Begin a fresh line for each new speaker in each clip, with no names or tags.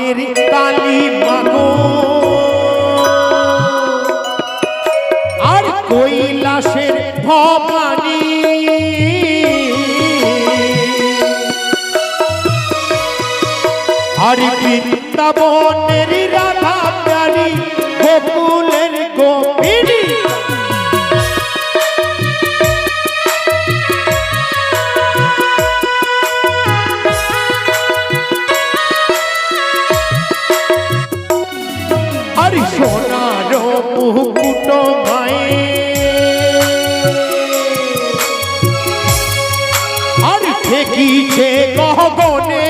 বাঘের কালী মাগো আর কৈলাসের ভবানী আর বৃন্দাবনের রাধা প্যারি গোকুলের গোপিনী আর সোনার মুকুট মায়ে আর ঠেকিছে গগনে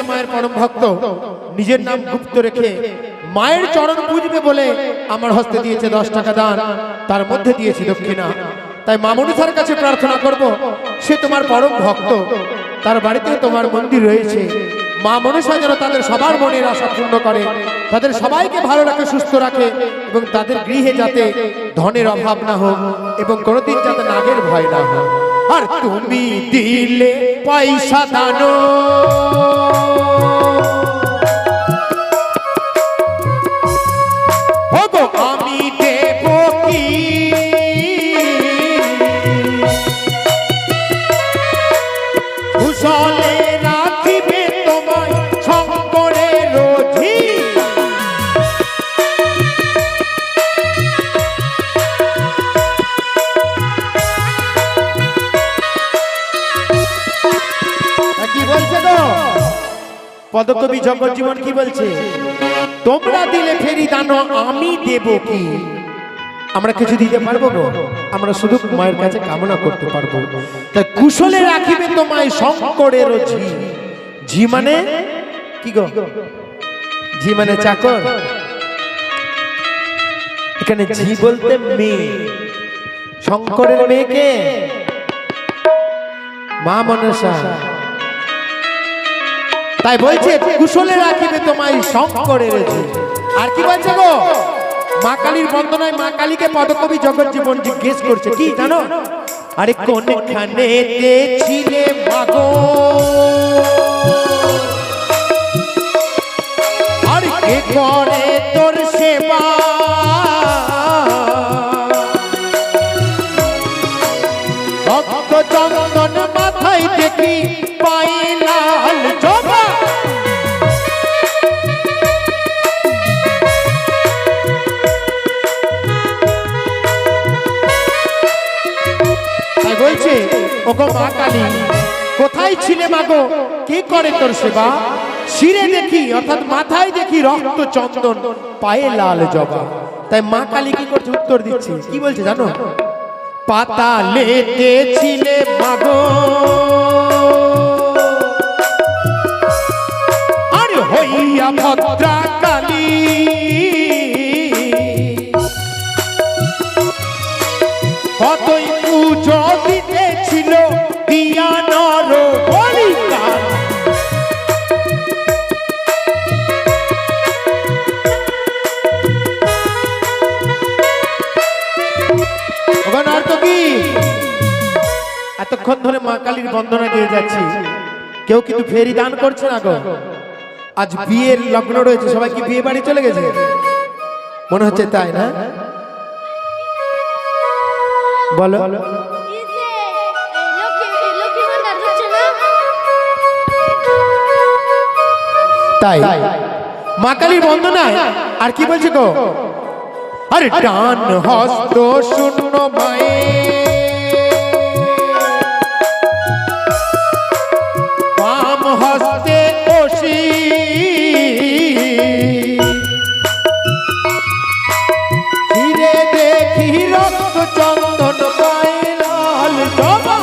মায়ের পরম ভক্ত নিজের নাম গুপ্ত রেখে মায়ের চরণ পুজবে বলে আমার হস্তে দিয়েছে 10 টাকা দান, তার মধ্যে দিয়েছি দক্ষিণা। তাই মা মনসার কাছে প্রার্থনা করব, সে তোমার পরম ভক্ত, তার বাড়িতে তোমার মন্দির রয়েছে। মা মনসা যেন তাদের সবার মনের আশা পূর্ণ করে, তাদের সবাইকে ভালো রাখে, সুস্থ রাখে এবং তাদের গৃহে যাতে ধনের অভাব না হোক এবং কোনোদিন যাতে নাগের ভয় না হোক। আর তুমি দিলে পয়সা দানো আমি দেব কি কুশলে রাখিবে তোমায় শঙ্করের রোধি কি বলছে গো পদকবি জগজ্জীবন? কি বলছে? তোমরা দিলে ফেরি দানো আমি দেব কি? আমরা কিছু দিতে পারবো গো? আমরা শুধু মায়ের কাছে কামনা করতে পারবো। তাই কুশলে রাখিবে তোমায় শঙ্করের ঝি। ঝি মানে কি গো? ঝি মানে চাকর। এখানে ঝি বলতে মেয়ে। শঙ্করের মেয়েকে মা মনসা। তাই বলছে কুশলে রাখিবে তোমায় শঙ্করের ঝি। আর কি বলছে গো? মা কালীর বন্দনায় মা কালীকে পদকবি জগজ্জীবন জিজ্ঞেস করছে কি জানো? আরে কোনখানেতে ছিলে মাগো আর কে করে তোর সেবা ভক্ত চন্দন মাথায় দেখি পাইলাল জবা। বলছে ওগো মা কালী কোথায় ছিলে মাগো, কি করে তোর সেবা? শিরে দেখি অর্থাৎ মাথায় দেখি রক্ত চন্দন, পায়ে লাল জবা। তাই মা কালী কি করছে? উত্তর দিচ্ছে। কি বলছে জানো? পাতালেতে ছিলে মাগো আর হইয়া ভদ্রা কালী কতই পুজো দিতেছিল দিয়া নর বলিদান। এতক্ষণ ধরে মা কালীর বন্দনা দিয়ে যাচ্ছি, কেউ কিন্তু ফেরি দান করছে না গো। আজ বিয়ের লগ্ন রয়েছে, সবাই কি বিয়ে বাড়ি চলে গেছে মনে হচ্ছে, তাই না? বলো তাই মা কালীর বন্দনায় আর কি বলছে গো? আরে ডান হস্ত শূন্য মায়ে বাম হস্তে অসি ফিরে দেখি রক্ত চন্দন পায়ে লাল জবা।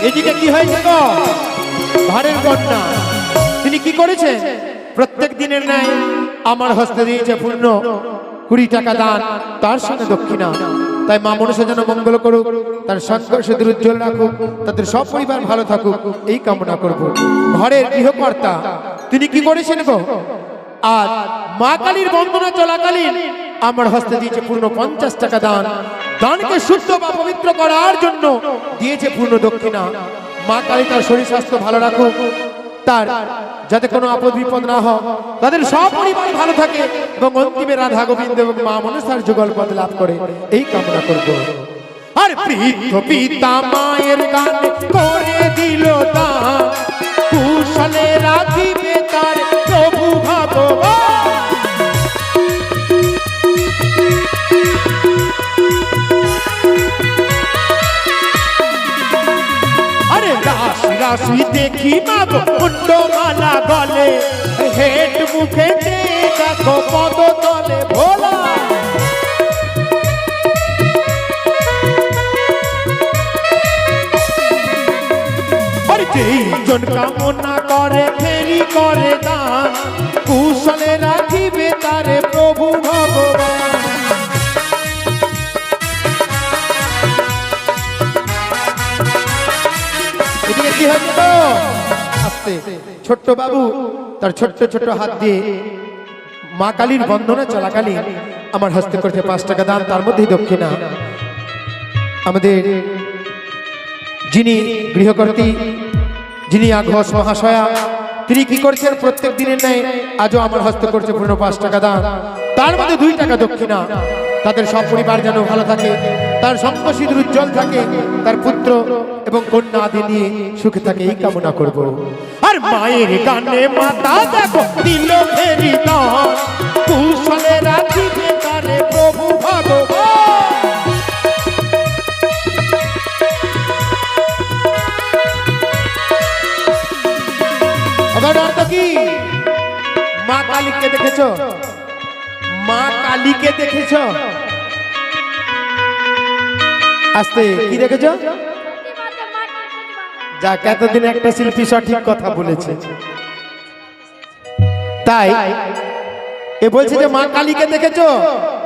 এদিকে কি হয়েছে গো? ঘরের কন্যা তিনি কি করেছেন? প্রত্যেক দিনের ন্যায় আমার হস্তে দিয়েছে পূর্ণ 20 টাকা দান, তার সঙ্গে দক্ষিণা। তাই মা মনসা যেন মঙ্গল করুক, তার সংস্পর্শ উজ্জ্বল রাখুক, তাদের সব পরিবার ভালো থাকুক, এই কামনা করব। ঘরের গৃহকর্তা তিনি কি করেছেন গো, আজ মা কালীর বন্দনা চলাকালীন আমার হস্তে দিয়েছে পূর্ণ 50 টাকা দান। দানকে শুদ্ধ বা পবিত্র করার জন্য দিয়েছে পূর্ণ দক্ষিণা। মা কালী তার শরীর স্বাস্থ্য ভালো রাখুক, তার যাতে কোনো আপদ বিপদ না হয়, তাদের সব পরিবার ভালো থাকে এবং অন্তিমে রাধা গোবিন্দ এবং মা মনসার যুগল পদ লাভ করে, এই কামনা করব। আর বৃদ্ধ পিতা মায়ের গান করে দিল দান, কুশলে রাখিবে তার প্রভু ভগবান। আরে রাশি রাশি দেখি মাগো মুন্ডমালা গলে, হেট মুখে দেখো পদ তলে ভোলা। যেইজন কামনা করে ফেরি করে দান, কুশলে রাখিবে তারে প্রভু ভগবান। এদিকে কি হচ্ছে আস্তে ছোট্ট বাবু তার ছোট্ট ছোট্ট হাত দিয়ে মা কালীর বন্দনা চলাকালীন আমার হস্তে করছে 5 টাকা দান, তার মধ্যেই দক্ষিণা। আমাদের যিনি গৃহকর্ত্রী, যিনি ঘোষ মহাশয়া, তিনি কি করছেন প্রত্যেক দিনের ন্যায় আজও আমার হস্তে করছে পূর্ণ 5 টাকা দান, তার মধ্যে 2 টাকা দক্ষিণা। তাদের সব পরিবার যেন ভালো থাকে, তার সম্পদ উজ্জ্বল থাকে, তার পুত্র এবং কন্যা আদি নিয়ে সুখে থাকে, এই কামনা করব। আর মায়ের গানে মাতা দেখো দিল ফেরি দান, কুশলে রাখিবে তারে প্রভু ভগবান। কি মা কালীকে দেখেছো? মা কালীকে দেখেছো? আস্তে কি দেখেছো? যাক, এতদিন একটা শিল্পী সঠিক কথা বলেছে। তাই এ বলছে যে মা কালীকে দেখেছো,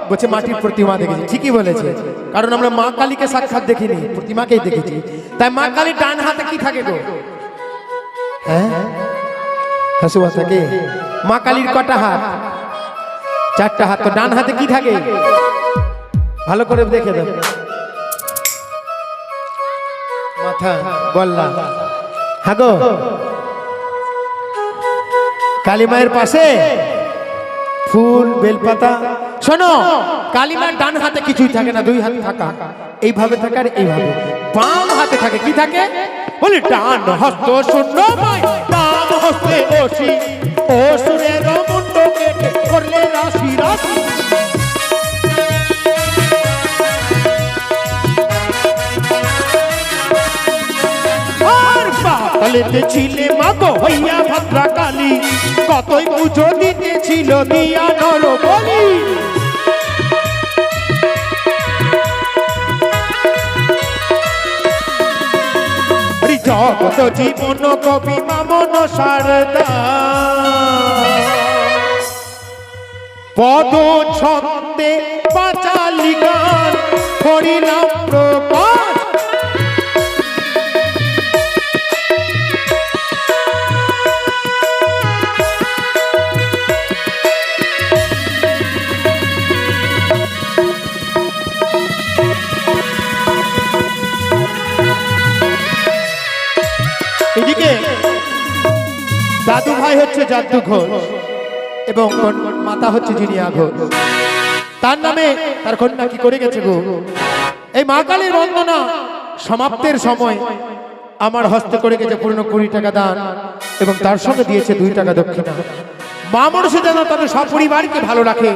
বলছে মাটির প্রতিমা দেখেছি। ঠিকই বলেছে, কারণ আমরা মা কালীকে সাক্ষাৎ দেখিনি, প্রতিমাকেই দেখেছি। তাই মা কালীর ডান হাতে কি থাকে গো? হ্যাঁ, হাসুয়া থাকে। মা কালীর কটা হাত? 4টা হাত। তো ডান হাতে কি থাকে? ভালো করে দেখে দাও। মাথা, গলা। হ্যাঁ গো, কালী মায়ের পাশে ফুল বেলপাতা। শোনো, কালী মায়ের ডান হাতে কিছুই থাকে না, 2 হাত থাকা, এইভাবে থাকে আর এইভাবে। বাম হাতে থাকে কি থাকে? বলি ডান হস্ত শূন্য মাই, বাম হস্তে বসি, অসুরের মুন্ড কেটে করলে রাশি রাশি। আর পাতালেতে ছিলে মাগো হইয়া ভদ্রা কালী, কতই পুজো দিতেছিল দিয়া নর বলি। জগত জীবন কবি মামন শারদা, পদ ছন্দে পাঁচালি গান করিলাম প্রকাশ। এদিকে দাদু ভাই হচ্ছে জাদু ঘোষ এবং মাতা হচ্ছে জিনিয়া ঘোষ। তার নামে তার কন্যা কি করে গেছে গো। এই মা কালীর বন্দনা সমাপ্তের সময় আমার হস্তে করে গেছে পূর্ণ 20 টাকা দান এবং তার সঙ্গে দিয়েছে 2 টাকা দক্ষিণা। মা মনসা যেন তাদের সপরিবারকে ভালো রাখে,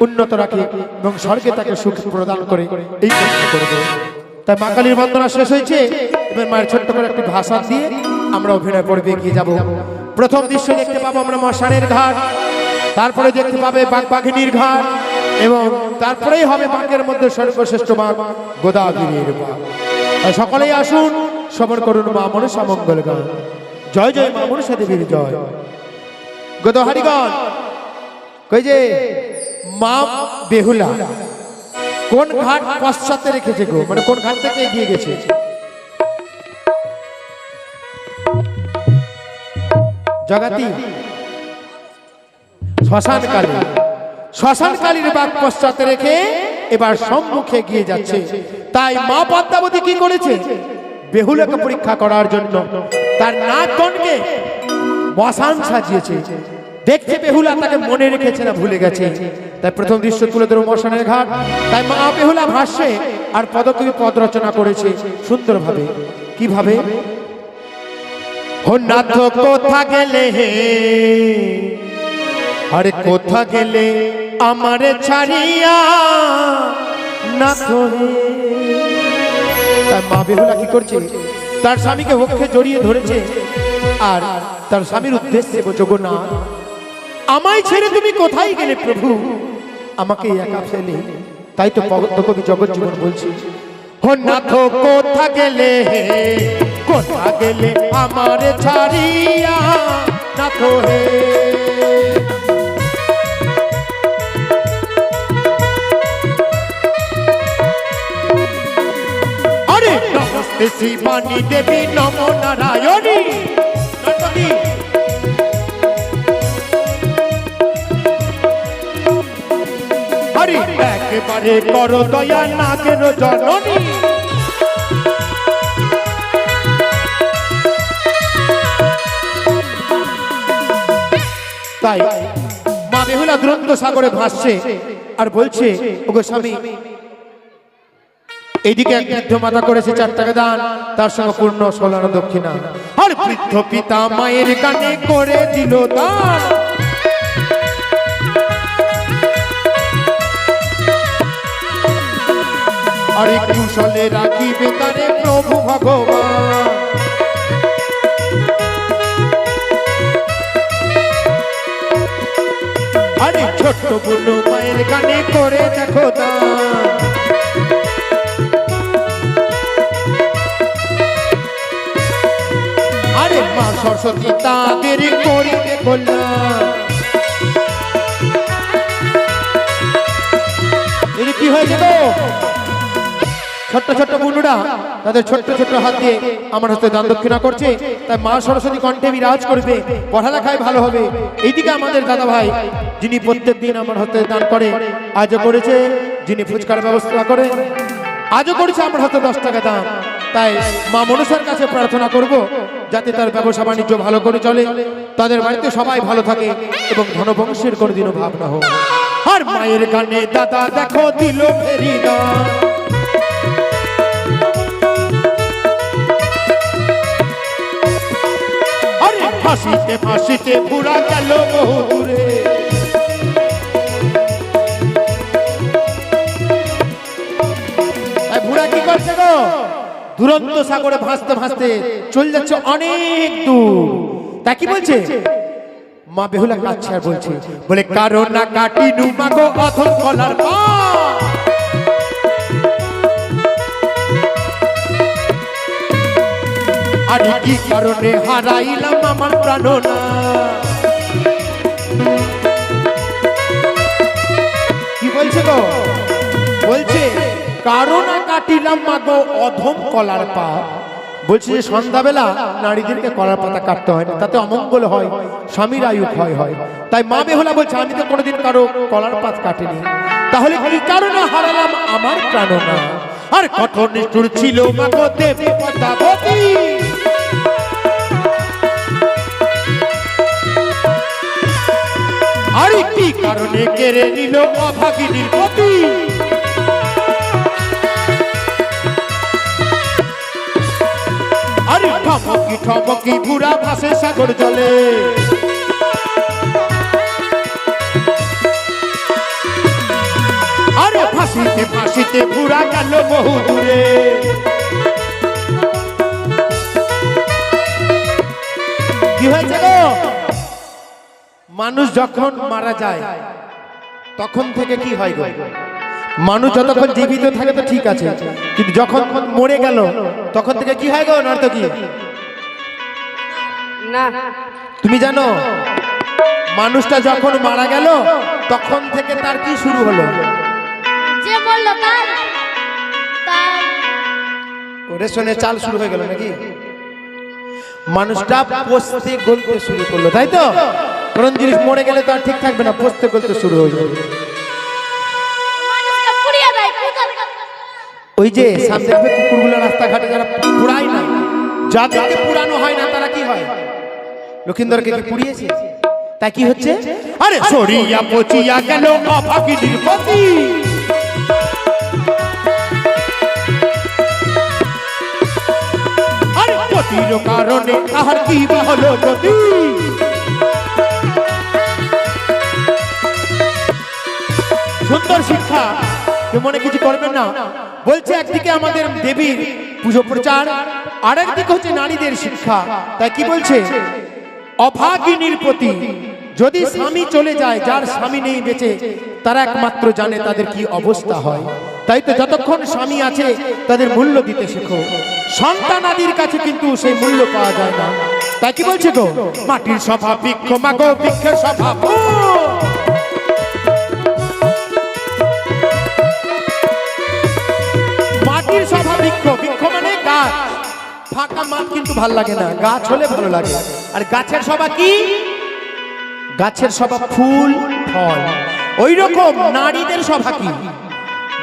উন্নত রাখে এবং স্বর্গে তাকে সুখ প্রদান করে, এই চেষ্টা করবে। তাই মা কালীর বন্দনা শেষ হয়েছে। এবার মায়ের ছোট্ট করে একটি ভাষা দিয়ে আমরা অভিনয় পর্বে এগিয়ে যাব। প্রথম দৃশ্য দেখতে পাবো আমরা মশানের ঘাট, তারপরে দেখতে পাবে বাঘবাঘিনীর ঘাট এবং তারপরেই হবে বাঘের মধ্যে সর্বশ্রেষ্ঠ বাঘ গোদাবরীর বাঘ। সকলেই আসুন, শ্রবণ করুন মা মনসা মঙ্গল গান। জয় জয় মা মনসা দেবীর জয়। গোদহারিগণ কই যে মা বেহুলা কোন ঘাট পশ্চাতে রেখেছে গো, মানে কোন ঘাট থেকে এগিয়ে গেছে? জগাতি শ্মশান কালীর বাগ পশ্চাতে রেখে এবার সম্মুখে গিয়ে যাচ্ছে। তাই মা পদ্মাবতী কি করেছে? বেহুলাকে পরীক্ষা করার জন্য তার নাগগণকে মশান সাজিয়েছে। দেখছে বেহুলা তাকে মনে রেখেছে না ভুলে গেছে। তাই প্রথম দৃশ্য তুলে ধরো মশানের ঘাট। তাই মা বেহুলা ভাষ্যে আর পদকবি পদ রচনা করেছে সুন্দরভাবে। কিভাবে? নাথ কোথা গেলে হে, আরে কোথা গেলে আমারে ছাড়িয়া নাথ হে। তার মা বেহুলা কি করছে? তার স্বামীকে বক্ষে জড়িয়ে ধরেছে আর তার স্বামীর উদ্দেশ্যে বলছে, না আমায় ছেড়ে তুমি কোথায় গেলে প্রভু, আমাকে একা ফেলে। তাই তো কবি জগৎ জীবন বলছি, নাথ কোথা গেলে হে, কোথা গেলে আমারে ছাড়িয়া নাথ হে। আরে নমস্তে শিবানী দেবী নমো নারায়ণী। আরে একেবারে করো দয়া নাগের জননী। তাই মা বেহুলা দুরন্ত সাগরে ভাসছে আর বলছে, ওগো স্বামী, এইদিকে এক বৃদ্ধ মাতা করেছে 4 টাকা দান, তার সঙ্গে পূর্ণ 16 দক্ষিণা। আর বৃদ্ধ পিতা মায়ের কানে করে দিল দান। আরে কুশলে রাখিবে তারে প্রভু ভগবান। আরে ছোট্ট বুনু মায়ের কানে করে দেখো দান। আরে মা সরস্বতী তাদের করিবে কল্যাণ। এটা কি হয়েছে গো? ছোট্ট ছোট্ট বুনুরা তাদের ছোট্ট ছোট্ট হাত দিয়ে আমার হাতে দান দক্ষিণা করছে। তাই মা সরস্বতী কণ্ঠে বিরাজ করবে, পড়ালেখায় ভালো হবে। এইদিকে আমাদের দাদা ভাই যিনি প্রত্যেক দিন আমার হাতে দান করে, আজও করেছে, যিনি ফুচকার ব্যবস্থা করে আজও করেছে আমার হাতে 10 টাকা দান। তাই মা মনসার কাছে প্রার্থনা করব যাতে তার ব্যবসা বাণিজ্য ভালো করে চলে, তাদের বাড়িতে সবাই ভালো থাকে এবং ধনবংশের কোনোদিনও ভাব না হোক। আর মায়ের গানে দাদা দেখো দিল ফেরি দান। ফাঁসিতে ফাঁসিতে বুড়া গেল বহু দূরে। বুড়া কি করছে গো? দুরন্ত সাগরে ভাসতে ভাসতে চলে যাচ্ছে অনেক দূর। তা কি বলছে? মা বেহুলা কাছে আর বলছে, বলে কারো না কাটি নুমাগো অথম কলার পা। আরে কি কারণে হারাইলাম আমার প্রাণনা। কি বলছে গো? বলছে কারণ কাটিলাম মাগো অধম কলার পা। বলছে যে সন্ধ্যাবেলা নারীদেরকে কলার পাতা কাটতে হয় না, তাতে অমঙ্গল হয়, স্বামীর আয়ু ক্ষয় হয়। তাই মা বেহুলা বলছে, আমি তো কোনোদিন কারো কলার পাত কাটিনি, তাহলে কি কারণে হারালাম আমার প্রাণনা। আর কঠোর নিষ্ঠুর ছিল মাগো দেবী পদ্মাবতী। আর কি কারণে কেড়ে নিল অভাগিনীর পতি। আরে ঠমকি ঠমকি বুড়া ভাসে সাগর জলে। আরে ফাঁসিতে ফাঁসিতে বুড়া গেল বহু দূরে। কি হয়েছে গো? মানুষ যখন মারা যায় তখন থেকে কি হয় গো? মানুষ যতক্ষণ জীবিত থাকে তো ঠিক আছে, কিন্তু যখন মরে গেল তখন থেকে কি হয় গো নর্তকী? না তুমি জানো মানুষটা যখন মারা গেল তখন থেকে তার কি শুরু হলো?
যে বললো তার তার
ওরে শুনে চাল শুরু হয়ে গেল নাকি? মানুষটা পোস্তে গলতে শুরু করলো, তাই তো? কোন জিনিস মরে গেলে তো আর ঠিক থাকবে না, পোস্তে গলতে শুরু হয়ে যাবে।
মানুষকে পুড়িয়ে দেয় কুকুর।
ওই যে সামনে দেখবে কুকুরগুলো রাস্তাঘাটে যারা পুড়ায় না, যাদেরকে পুরানো হয় না তারা কি হয়? লক্ষিন্দরকে কি পুড়িয়েছে? তাই কি হচ্ছে? আরে সরিয়া পচিয়া গেল অভাগিনীর পতি, আরে পতির কারণে তাহার কি বা হলো গতি। সুন্দর শিক্ষা, কেউ মনে কিছু করবেন না। বলছে একদিকে আমাদের দেবীর পুজো প্রচার, আর একদিকে হচ্ছে নারীদের শিক্ষা। তাই কি বলছে? অভাগিনীর প্রতি, যদি স্বামী চলে যায়, যার স্বামী নেই বেঁচে, তারা একমাত্র জানে তাদের কি অবস্থা হয়। তাই তো যতক্ষণ স্বামী আছে তাদের মূল্য দিতে শেখো। সন্তানাদির কাছে কিন্তু সেই মূল্য পাওয়া যায় না। তাই কি বলছে গো? মাটির সভা বৃক্ষ মাগো, বৃক্ষের সভা মাটির সভা বৃক্ষ, বৃক্ষ মানে গাছ। ফাঁকা মাঠ কিন্তু ভাল লাগে না, গাছ হলে ভালো লাগে। আর গাছের সভা কি? গাছের সভা ফুল ফল। ওই রকম নারীদের সভা কি?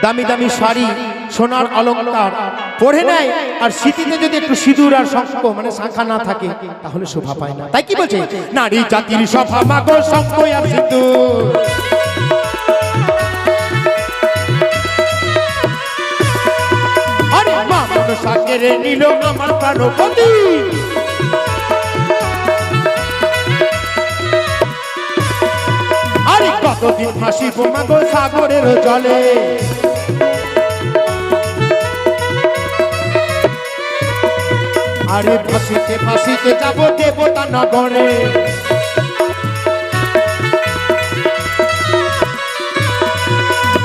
দামি দামি শাড়ি, সোনার অলংকার পরে নেয়, আর স্মৃতিতে যদি একটু সিঁদুর আর শঙ্খ মানে শাঁখা না থাকে তাহলে শোভা পায় না। তাই কি বলছে? নারী জাতির সভা মাগো, শঙ্খ আর সিঁদুর। আরে মা মনসা কেড়ে নিল আমার প্রাণপতি, আরে কতদিন হাসিব মাগো সাগরের জলে। আরে ফাঁসিতে ফাঁসিতে যাব দেবতা নগরে।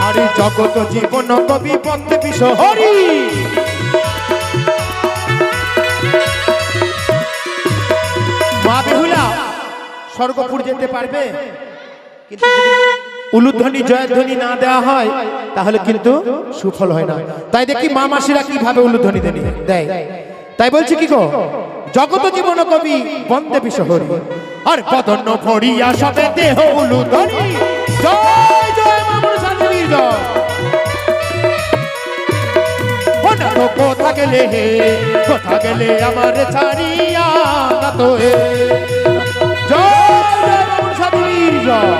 আরে জগত জীবন কবি পদ্মে বিষ হরি। মা বেহুলা স্বর্গপুর যেতে পারবে, কিন্তু যদি উলুধ্বনি জয়ধ্বনি না দেওয়া হয় তাহলে কিন্তু সুফল হয় না। তাই দেখি মা মাসিরা কিভাবে উলুধ্বনি দেয়। তাই বলছি কি গো? জগত জীবন কবি বন্দে বিশহরি, আর বদন ভরিয়া সবে দেহ উলুধ্বনি। জয় জয় মা মনসা দেবীর জয়। কোথা গেলে হে, কোথা গেলে আমার ছাড়িয়া না তো হে। জয় জয় মা মনসা দেবীর জয়।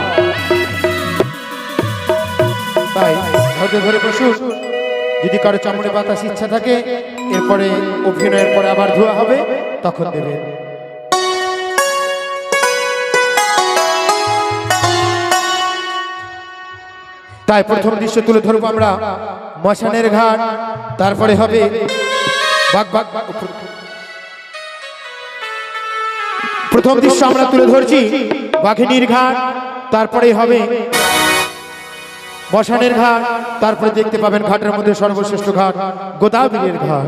তাই ধৈর্য ধরে বসুন। যদি কারো চামড়ে বাতাস ইচ্ছা থাকে, এরপরে অভিনয়ের পরে আবার ধোয়া হবে, তখন দেবেন। তাই প্রথম দৃশ্য তুলে ধরবো আমরা মশানের ঘাট, তারপরে হবে প্রথম দৃশ্য আমরা তুলে ধরছি বাঘিনীর ঘাট, তারপরে হবে মশানের ঘাট, তারপরে দেখতে পাবেন ঘাটের মধ্যে সর্বশ্রেষ্ঠ ঘাট গোদাবরীর ঘাট।